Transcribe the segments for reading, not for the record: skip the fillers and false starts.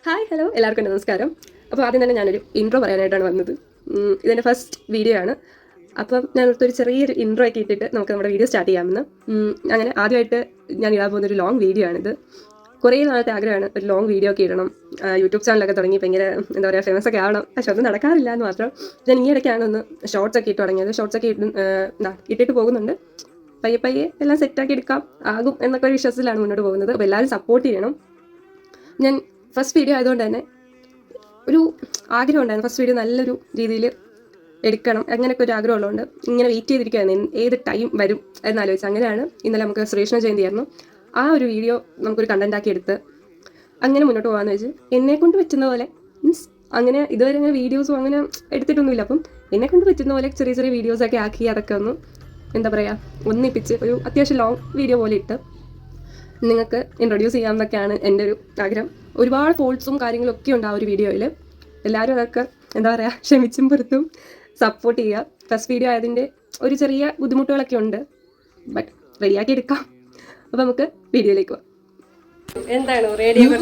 Hi hello എല്ലാവർക്കും നമസ്കാരം. അപ്പോൾ ആദ്യം തന്നെ ഞാനൊരു ഇൻട്രോ പറയാനായിട്ടാണ് വന്നത്. ഇതെൻ്റെ ഫസ്റ്റ് വീഡിയോ ആണ്. അപ്പം ഞാനൊരു ചെറിയൊരു ഇൻട്രോ ഒക്കെ ഇട്ടിട്ട് നമുക്ക് നമ്മുടെ വീഡിയോ സ്റ്റാർട്ട് ചെയ്യാമെന്ന്. അങ്ങനെ ആദ്യമായിട്ട് ഞാൻ ഇടാൻ പോകുന്നൊരു ലോങ് വീഡിയോ ആണിത്. കുറേ നാളത്തെ ആഗ്രഹമാണ് ഒരു ലോങ് വീഡിയോ ഒക്കെ ഇടണം. യൂട്യൂബ് ചാനലൊക്കെ തുടങ്ങി ഭയങ്കര എന്താ പറയുക ഫേമസ് ഒക്കെ ആവണം. പക്ഷെ ഒന്നും നടക്കാറില്ല എന്ന് മാത്രം. ഞാൻ ഈ ഇടയ്ക്കാണ് ഒന്ന് ഷോർട്സ് ഒക്കെ ഇട്ട് തുടങ്ങിയത്. ഷോർട്സ് ഒക്കെ ഇട്ടിട്ട് പോകുന്നുണ്ട്. പയ്യെ പയ്യെ എല്ലാം സെറ്റാക്കി എടുക്കാം ആകും എന്നൊക്കെ ഒരു വിശ്വാസത്തിലാണ് മുന്നോട്ട് പോകുന്നത്. അപ്പോൾ എല്ലാവരും സപ്പോർട്ട് ചെയ്യണം. ഞാൻ ഫസ്റ്റ് വീഡിയോ ആയതുകൊണ്ട് തന്നെ ഒരു ആഗ്രഹം ഉണ്ടായിരുന്നു ഫസ്റ്റ് വീഡിയോ നല്ലൊരു രീതിയിൽ എടുക്കണം അങ്ങനെയൊക്കെ ഒരു ആഗ്രഹം ഉള്ളതുകൊണ്ട് ഇങ്ങനെ വെയിറ്റ് ചെയ്തിരിക്കുകയായിരുന്നു ഏത് ടൈം വരും എന്നാലോചിച്ച്. അങ്ങനെയാണ് ഇന്നലെ നമുക്ക് ശ്രീകൃഷ്ണ ജയന്തി ആയിരുന്നു. ആ ഒരു വീഡിയോ നമുക്കൊരു കണ്ടൻറ്റാക്കി എടുത്ത് അങ്ങനെ മുന്നോട്ട് പോകാമെന്ന് വെച്ച് എന്നെക്കൊണ്ട് പറ്റുന്ന പോലെ മീൻസ് അങ്ങനെ ഇതുവരെ അങ്ങനെ വീഡിയോസും അങ്ങനെ എടുത്തിട്ടൊന്നുമില്ല. അപ്പം എന്നെക്കൊണ്ട് പറ്റുന്ന പോലെ ചെറിയ ചെറിയ വീഡിയോസൊക്കെ ആക്കി അതൊക്കെ ഒന്ന് എന്താ പറയുക ഒന്നിപ്പിച്ച് ഒരു അത്യാവശ്യം ലോങ് വീഡിയോ പോലെ ഇട്ട് നിങ്ങൾക്ക് ഇൻട്രൊഡ്യൂസ് ചെയ്യാമെന്നൊക്കെയാണ് എൻ്റെ ഒരു ആഗ്രഹം. ഒരുപാട് ഫോൾട്സും കാര്യങ്ങളൊക്കെ ഉണ്ട് ആ ഒരു വീഡിയോയിൽ. എല്ലാവരും അതൊക്കെ എന്താ പറയുക ക്ഷമിച്ചും പുറത്തും സപ്പോർട്ട് ചെയ്യുക. ഫസ്റ്റ് വീഡിയോ ആയതിൻ്റെ ഒരു ചെറിയ ബുദ്ധിമുട്ടുകളൊക്കെ ഉണ്ട്, ബട്ട് റെഡിയാക്കി എടുക്കാം. അപ്പോൾ നമുക്ക് വീഡിയോയിലേക്ക് പോകാം. എന്താണ്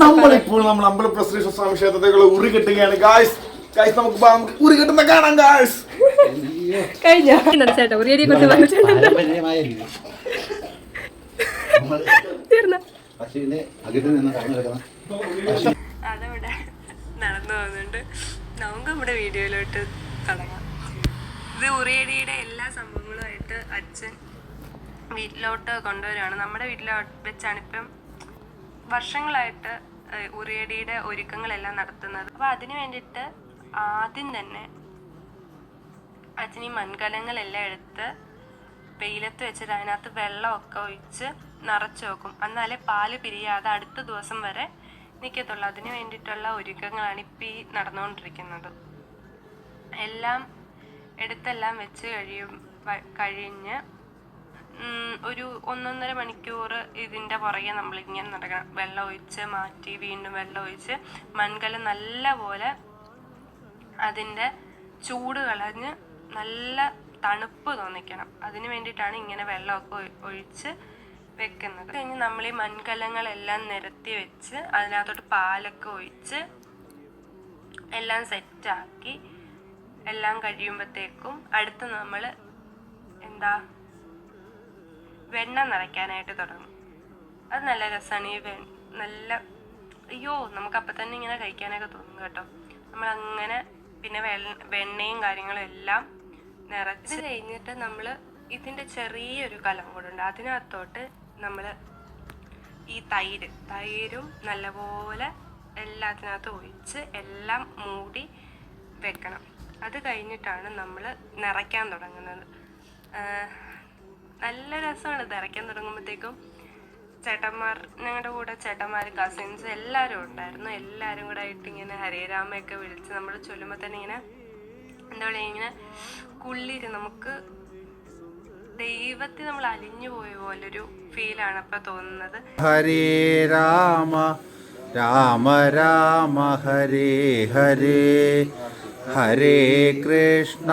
നമ്മളിപ്പോൾ നമ്മൾ അമ്പലപ്പുഴ ശ്രീ സ്വാമി ക്ഷേത്രത്തിലുള്ള ഉറി കെട്ടുകയാണ് ഗായ്സ്. ഗായ്സ് നമുക്ക് ഉറി കെട്ടുന്ന കാണാം ഗായ്സ്. കഴിഞ്ഞോ ചേട്ടാ ഉറിയടിയെ കൊണ്ട് അതവിടെ നടന്നു പോകുന്നുണ്ട്. നമുക്ക് നമ്മുടെ വീഡിയോയിലോട്ട് തുടങ്ങാം. ഇത് ഉറിയടിയുടെ എല്ലാ സംഭവങ്ങളുമായിട്ട് അച്ഛൻ വീട്ടിലോട്ട് കൊണ്ടുവരികയാണ്. നമ്മുടെ വീട്ടിൽ വെച്ചാണ് ഇപ്പം വർഷങ്ങളായിട്ട് ഉറിയടിയുടെ ഒരുക്കങ്ങളെല്ലാം നടത്തുന്നത്. അപ്പോൾ അതിന് വേണ്ടിയിട്ട് ആദ്യം തന്നെ അച്ഛൻ ഈ മൺകലങ്ങളെല്ലാം എടുത്ത് വെയിലത്ത് വെച്ചിട്ട് അതിനകത്ത് വെള്ളമൊക്കെ ഒഴിച്ച് നിറച്ച് വെക്കും. എന്നാലേ പാല് പിരിയാതെ അടുത്ത ദിവസം വരെ നിൽക്കത്തുള്ളൂ. അതിന് വേണ്ടിയിട്ടുള്ള ഒരുക്കങ്ങളാണ് ഇപ്പം ഈ നടന്നുകൊണ്ടിരിക്കുന്നത്. എല്ലാം എടുത്തെല്ലാം വെച്ച് കഴിഞ്ഞ് ഒരു 1.5 മണിക്കൂർ ഇതിൻ്റെ പുറകെ നമ്മളിങ്ങനെ നടക്കണം. വെള്ളം ഒഴിച്ച് മാറ്റി വീണ്ടും വെള്ളം ഒഴിച്ച് മൺകലം നല്ല പോലെ അതിൻ്റെ ചൂട് കളഞ്ഞ് നല്ല തണുപ്പ് തോന്നിക്കണം. അതിന് വേണ്ടിയിട്ടാണ് ഇങ്ങനെ വെള്ളമൊക്കെ ഒഴിച്ച് വെക്കുന്നത്. കഴിഞ്ഞ് നമ്മൾ ഈ മൺകലങ്ങളെല്ലാം നിരത്തി വെച്ച് അതിനകത്തോട്ട് പാലൊക്കെ ഒഴിച്ച് എല്ലാം സെറ്റാക്കി എല്ലാം കഴിയുമ്പോഴത്തേക്കും അടുത്ത് നമ്മൾ വെണ്ണ നിറയ്ക്കാനായിട്ട് തുടങ്ങും. അത് നല്ല രസമാണ്. ഈ നല്ല നമുക്ക് അപ്പം തന്നെ ഇങ്ങനെ കഴിക്കാനൊക്കെ തോന്നും കേട്ടോ. നമ്മളങ്ങനെ പിന്നെ വെണ്ണയും കാര്യങ്ങളും എല്ലാം നിറച്ച് കഴിഞ്ഞിട്ട് നമ്മൾ ഇതിൻ്റെ ചെറിയൊരു കലം കൂടുണ്ട്. അതിനകത്തോട്ട് നമ്മൾ ഈ തൈരും നല്ലപോലെ എല്ലാത്തിനകത്തും ഒഴിച്ച് എല്ലാം മൂടി വെക്കണം. അത് കഴിഞ്ഞിട്ടാണ് നമ്മൾ നിറയ്ക്കാൻ തുടങ്ങുന്നത്. നല്ല രസമാണ് നിറയ്ക്കാൻ തുടങ്ങുമ്പോഴത്തേക്കും. ഞങ്ങളുടെ കൂടെ ചേട്ടന്മാർ കസിൻസ് എല്ലാവരും ഉണ്ടായിരുന്നു. എല്ലാവരും കൂടെ ആയിട്ട് ഇങ്ങനെ ഹരേരാമയൊക്കെ വിളിച്ച് നമ്മൾ ചൊല്ലുമ്പോൾ തന്നെ ഇങ്ങനെ എന്താ പറയുക ഇങ്ങനെ കുള്ളിര് നമുക്ക് ദൈവത്തിൽ നമ്മൾ അലിഞ്ഞു പോയ പോലൊരു ഫീലാണ് അപ്പം തോന്നുന്നത്. ഹരേ രാമ രാമ രാമ ഹരേ ഹരേ ഹരേ കൃഷ്ണ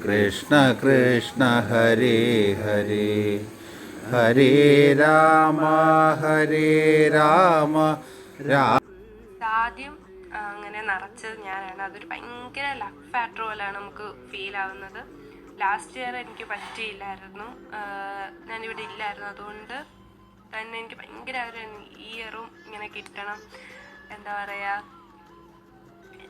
കൃഷ്ണ കൃഷ്ണ ഹരേ ഹരേ ഹരേ രാമ ആദ്യം അങ്ങനെ നിറച്ചത് ഞാനാണ്. അതൊരു ഭയങ്കര ലക്ക് ഫാക്ടർ പോലെയാണ് നമുക്ക് ഫീൽ ആവുന്നത്. ലാസ്റ്റ് ഇയർ എനിക്ക് പറ്റിയില്ലായിരുന്നു, ഞാനിവിടെ ഇല്ലായിരുന്നു. അതുകൊണ്ട് തന്നെ എനിക്ക് ഭയങ്കര ആഗ്രഹമായിരുന്നു ഈ ഇയറും ഇങ്ങനെ കിട്ടണം. എന്താ പറയുക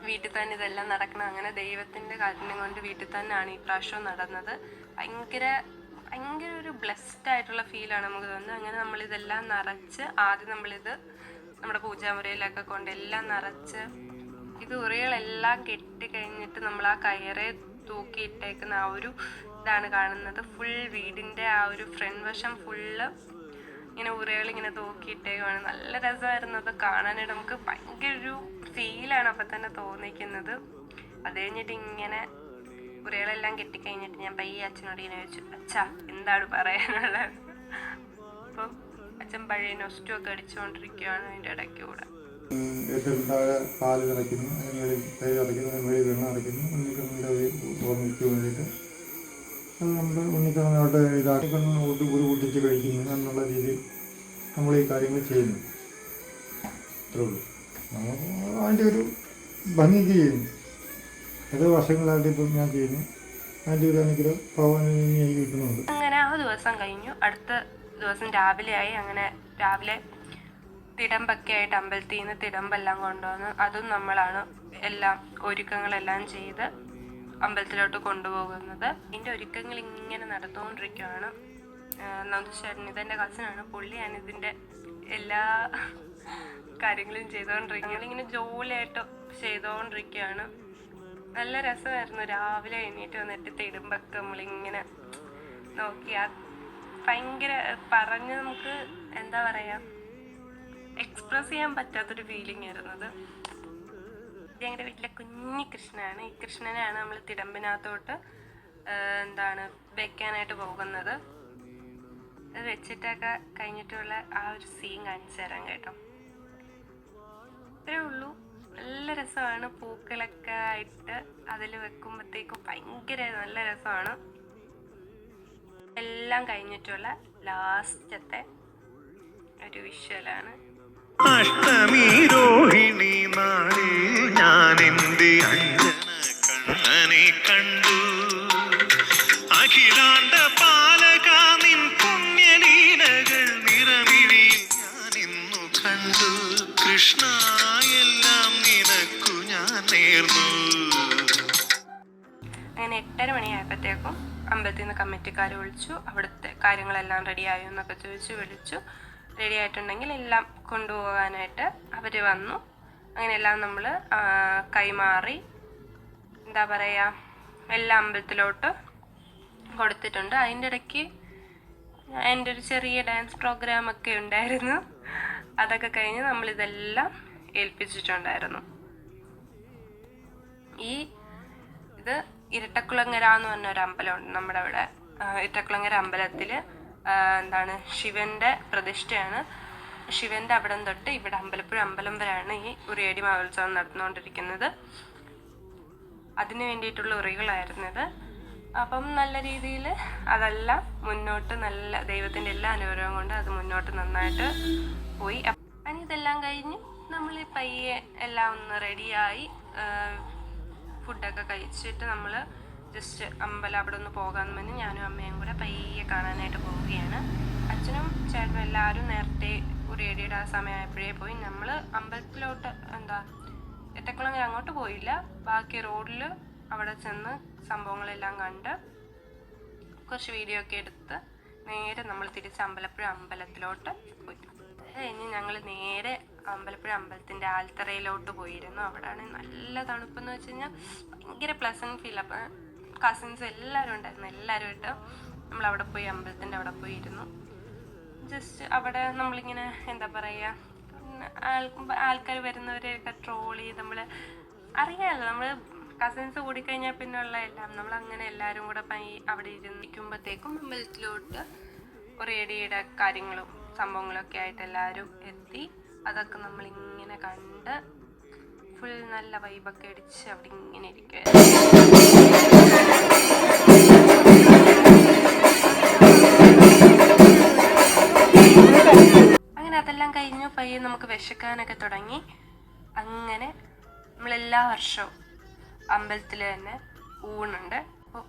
വീട്ടിൽ തന്നെ ഇതെല്ലാം നടക്കണം. അങ്ങനെ ദൈവത്തിൻ്റെ കാരുണ്യം കൊണ്ട് വീട്ടിൽ തന്നെയാണ് ഈ പ്രാവശ്യം നടന്നത്. ഭയങ്കര ഒരു ബ്ലെസ്ഡ് ആയിട്ടുള്ള ഫീലാണ് നമുക്ക് തോന്നുന്നത്. അങ്ങനെ നമ്മളിതെല്ലാം നിറച്ച് ആദ്യം നമ്മളിത് നമ്മുടെ പൂജാമുറിയിലൊക്കെ കൊണ്ട് എല്ലാം നിറച്ച് ഇത് ഉറികളെല്ലാം കെട്ടിക്കഴിഞ്ഞിട്ട് നമ്മൾ ആ കയറെ തൂക്കിയിട്ടേക്കുന്ന ആ ഒരു ഇതാണ് കാണുന്നത്. ഫുൾ വീടിൻ്റെ ആ ഒരു ഫ്രണ്ട് വശം ഫുള്ള് ഇങ്ങനെ ഉറികളിങ്ങനെ തൂക്കിയിട്ടേക്കുവാണ്. നല്ല രസമായിരുന്നു അത് കാണാനായിട്ട്. നമുക്ക് ഭയങ്കര ഒരു ഫീലാണ് അപ്പം തന്നെ തോന്നിക്കുന്നത്. അത് കഴിഞ്ഞിട്ട് ഇങ്ങനെ ഉറികളെല്ലാം കെട്ടിക്കഴിഞ്ഞിട്ട് ഞാൻ പയ്യെ അച്ഛനോട് ഇങ്ങനെ ചോദിച്ചു, അച്ഛാ എന്താണ് പറയാനുള്ളത്? അപ്പം അച്ഛൻ പഴയ നൊസ്റ്റൊക്കെ അടിച്ചുകൊണ്ടിരിക്കുകയാണ് അതിൻ്റെ ഇടയ്ക്ക് കൂടെ. ഏറ്റവും താഴെ പാല് നിറയ്ക്കുന്നു, അതിന് തൈ അടയ്ക്കുന്നു, അതിന് വഴി വെള്ളം അടയ്ക്കുന്നു. ഉണ്ണിക്കണ്ണൻ്റെ ഓർമ്മയ്ക്ക് വേണ്ടിയിട്ട് അത് നമ്മൾ ഉണ്ണിക്കണ്ണനോട്ട് ഇതാക്കിക്കണ്ണൻ കൂട്ടി പൊട്ടിച്ച് കഴിക്കുന്നു എന്നുള്ള രീതിയിൽ നമ്മൾ ഈ കാര്യങ്ങൾ ചെയ്യുന്നു. അത്രേ ഉള്ളൂ. നമ്മൾ അതിൻ്റെ ഒരു ഭംഗിക്ക് ചെയ്യുന്നു. ഏതോ വർഷങ്ങളായിട്ട് ഇപ്പം ഞാൻ ചെയ്യുന്നു. അതിൻ്റെ ഒരു അനുഗ്രഹം ഭഗവാനിൽ നിന്ന് എനിക്ക് കിട്ടുന്നുണ്ട്. അങ്ങനെ ആ ദിവസം കഴിഞ്ഞു. അടുത്ത ദിവസം രാവിലെ ആയി. അങ്ങനെ രാവിലെ തിടമ്പൊക്കെ ആയിട്ട് അമ്പലത്തിൽ നിന്ന് തിടമ്പെല്ലാം കൊണ്ടുവന്ന് അതും നമ്മളാണ് എല്ലാം ഒരുക്കങ്ങളെല്ലാം ചെയ്ത് അമ്പലത്തിലോട്ട് കൊണ്ടുപോകുന്നത്. ഇതിൻ്റെ ഒരുക്കങ്ങൾ ഇങ്ങനെ നടന്നുകൊണ്ടിരിക്കുകയാണ്. നന്ദുശേട്ടൻ ഇതെൻ്റെ കസിനാണ്, പുള്ളിയാണ് ഇതിൻ്റെ എല്ലാ കാര്യങ്ങളും ചെയ്തുകൊണ്ടിരിക്കുന്നത്. ഞങ്ങളിങ്ങനെ ജോലിയായിട്ട് ചെയ്തുകൊണ്ടിരിക്കുകയാണ്. നല്ല രസമായിരുന്നു. രാവിലെ എണീറ്റ് വന്നിട്ട് തിടുമ്പൊക്കെ നമ്മളിങ്ങനെ നോക്കിയാൽ ഭയങ്കര പറഞ്ഞ് നമുക്ക് എന്താ പറയുക എക്സ്പ്രസ് ചെയ്യാൻ പറ്റാത്തൊരു ഫീലിംഗ് ആയിരുന്നത്. ഇത് ഞങ്ങളുടെ വീട്ടിലെ കുഞ്ഞി കൃഷ്ണനാണ്. ഈ കൃഷ്ണനെയാണ് നമ്മൾ തിടമ്പിനകത്തോട്ട് വെക്കാനായിട്ട് പോകുന്നത്. അത് വെച്ചിട്ടൊക്കെ കഴിഞ്ഞിട്ടുള്ള ആ ഒരു സീൻ കാണിച്ചു തരാം കേട്ടോ. ഇത്രേ ഉള്ളൂ. നല്ല രസമാണ്. പൂക്കളൊക്കെ ആയിട്ട് അതിൽ വെക്കുമ്പോഴത്തേക്കും ഭയങ്കര നല്ല രസമാണ്. എല്ലാം കഴിഞ്ഞിട്ടുള്ള ലാസ്റ്റത്തെ ഒരു വിഷ്വലാണ്. അഷ്ടമി രോഹിണി നാളിൽ ഞാൻ എൻ്റെ അഞ്ജന കണ്ണനെ കണ്ടു. അഖിലാണ്ട പാലക നിൻ പുണ്യലീലകൾ നിറമിഴിയിൽ ഞാൻ ഇന്നു കണ്ടു. കൃഷ്ണ എല്ലാം നിനക്കു ഞാൻ നേർന്നു. അങ്ങനെ 8:30 മണിയായപ്പോഴത്തേക്കും അമ്പലത്തിൽ നിന്ന് കമ്മിറ്റിക്കാർ വിളിച്ചു. അവിടുത്തെ കാര്യങ്ങളെല്ലാം റെഡിയായോ എന്നൊക്കെ ചോദിച്ചു. വിളിച്ചു. റെഡി ആയിട്ടുണ്ടെങ്കിൽ എല്ലാം കൊണ്ടുപോകാനായിട്ട് അവർ വന്നു. അങ്ങനെ എല്ലാം നമ്മൾ കൈമാറി എന്താ പറയുക എല്ലാം അമ്പലത്തിലോട്ട് കൊടുത്തിട്ടുണ്ട്. അതിൻ്റെ ഇടയ്ക്ക് എൻ്റെ ഒരു ചെറിയ ഡാൻസ് പ്രോഗ്രാമൊക്കെ ഉണ്ടായിരുന്നു. അതൊക്കെ കഴിഞ്ഞ് നമ്മളിതെല്ലാം ഏൽപ്പിച്ചിട്ടുണ്ടായിരുന്നു. ഇത് ഇരട്ടക്കുളങ്ങര എന്ന് പറഞ്ഞൊരു അമ്പലമുണ്ട് നമ്മുടെ അവിടെ. ഇരട്ടക്കുളങ്ങര അമ്പലത്തിൽ ശിവൻ്റെ പ്രതിഷ്ഠയാണ്. ശിവൻ്റെ അവിടം തൊട്ട് ഇവിടെ അമ്പലപ്പുഴ അമ്പലം വരെയാണ് ഈ ഉറിയടി മഹോത്സവം നടന്നുകൊണ്ടിരിക്കുന്നത്. അതിന് വേണ്ടിയിട്ടുള്ള ഉറികളായിരുന്നത്. അപ്പം നല്ല രീതിയിൽ അതെല്ലാം മുന്നോട്ട് നല്ല ദൈവത്തിൻ്റെ എല്ലാ അനുഗ്രഹവും കൊണ്ട് അത് മുന്നോട്ട് നന്നായിട്ട് പോയി. അങ്ങനെ ഇതെല്ലാം കഴിഞ്ഞ് നമ്മൾ പയ്യെ എല്ലാം ഒന്ന് റെഡിയായി ഫുഡൊക്കെ കഴിച്ചിട്ട് നമ്മൾ ജസ്റ്റ് അമ്പലം അവിടെ ഒന്ന് പോകാമെന്ന് പറഞ്ഞ് ഞാനും അമ്മയും കൂടെ പയ്യെ കാണാനായിട്ട് പോവുകയാണ്. അച്ഛനും ചേട്ടനും എല്ലാവരും നേരത്തെ ഉറിയടിയുടെ ആ സമയമായപ്പോഴേ പോയി. നമ്മൾ അമ്പലത്തിലോട്ട് എട്ടക്കുളങ്ങര അങ്ങോട്ട് പോയില്ല. ബാക്കി റോഡിൽ അവിടെ ചെന്ന് സംഭവങ്ങളെല്ലാം കണ്ട് കുറച്ച് വീഡിയോ ഒക്കെ എടുത്ത് നേരെ നമ്മൾ തിരിച്ച് അമ്പലപ്പുഴ അമ്പലത്തിലോട്ട് പോയി. അത് കഴിഞ്ഞ് ഞങ്ങൾ നേരെ അമ്പലപ്പുഴ അമ്പലത്തിൻ്റെ ആൽത്തറയിലോട്ട് പോയിരുന്നു. അവിടെയാണ് നല്ല തണുപ്പെന്ന് വെച്ച് കഴിഞ്ഞാൽ ഭയങ്കര പ്ലസൻറ്റ് ഫീൽ. അപ്പം കസിൻസ് എല്ലാവരും ഉണ്ടായിരുന്നു. എല്ലാവരുമായിട്ട് നമ്മളവിടെ പോയി അമ്പലത്തിൻ്റെ അവിടെ പോയി ഇരുന്നു. ജസ്റ്റ് അവിടെ നമ്മളിങ്ങനെ എന്താ പറയുക ആൾക്കാർ വരുന്നവരെയൊക്കെ ട്രോൾ ചെയ്ത് നമ്മൾ അറിയാമല്ലോ, നമ്മൾ കസിൻസ് കൂടിക്കഴിഞ്ഞാൽ പിന്നെയുള്ള എല്ലാം നമ്മളങ്ങനെ എല്ലാവരും കൂടെ അവിടെ ഇരിക്കുമ്പോഴത്തേക്കും അമ്പലത്തിലോട്ട് ഉറിയടിയുടെ കാര്യങ്ങളും സംഭവങ്ങളൊക്കെ ആയിട്ട് എല്ലാവരും എത്തി. അതൊക്കെ നമ്മളിങ്ങനെ കണ്ട് ഫുൾ നല്ല വൈബൊക്കെ അടിച്ച് അവിടെ ഇങ്ങനെ ഇരിക്കുമായിരുന്നു. അങ്ങനെ അതെല്ലാം കഴിഞ്ഞു. പയ്യെ നമുക്ക് വിശക്കാനൊക്കെ തുടങ്ങി. അങ്ങനെ നമ്മളെല്ലാ വർഷവും അമ്പലത്തിൽ തന്നെ ഊണുണ്ട്. അപ്പോൾ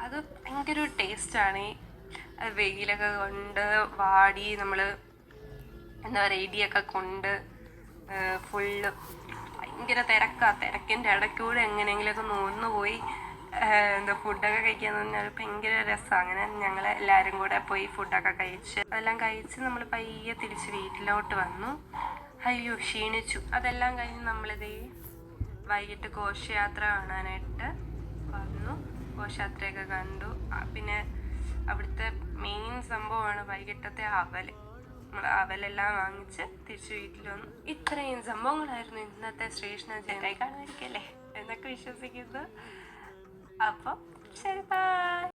അത് ഭയങ്കര ഒരു ടേസ്റ്റാണ്. ഈ വെയിലൊക്കെ കൊണ്ട് വാടി നമ്മൾ എന്താ പറയുക ഇടിയൊക്കെ കൊണ്ട് ഫുള്ള് ഭയങ്കര തിരക്കിൻ്റെ ഇടയ്ക്കൂടെ എങ്ങനെയെങ്കിലുമൊക്കെ നോന്ന് പോയി ഫുഡൊക്കെ കഴിക്കാന്ന് പറഞ്ഞാൽ ഭയങ്കര രസമാണ്. അങ്ങനെ ഞങ്ങൾ എല്ലാവരും കൂടെ പോയി ഫുഡൊക്കെ കഴിച്ച് അതെല്ലാം കഴിച്ച് നമ്മൾ പയ്യെ തിരിച്ച് വീട്ടിലോട്ട് വന്നു. അയ്യോ ക്ഷീണിച്ചു. അതെല്ലാം കഴിഞ്ഞ് നമ്മളിതേ വൈകിട്ട് ഘോഷയാത്ര കാണാനായിട്ട് വന്നു. ഘോഷയാത്രയൊക്കെ കണ്ടു. പിന്നെ അവിടുത്തെ മെയിൻ സംഭവമാണ് വൈകിട്ടത്തെ അവൽ. നമ്മൾ അവലെല്ലാം വാങ്ങിച്ച് തിരിച്ച് വീട്ടിൽ വന്നു. ഇത്രയും സംഭവങ്ങളായിരുന്നു ഇന്നത്തെ ശ്രീകൃഷ്ണ ജയന്തി. കാണുമായിരിക്കല്ലേ എന്നൊക്കെ വിശ്വസിക്കുന്നു. അപ്പം ശരി, ബൈ.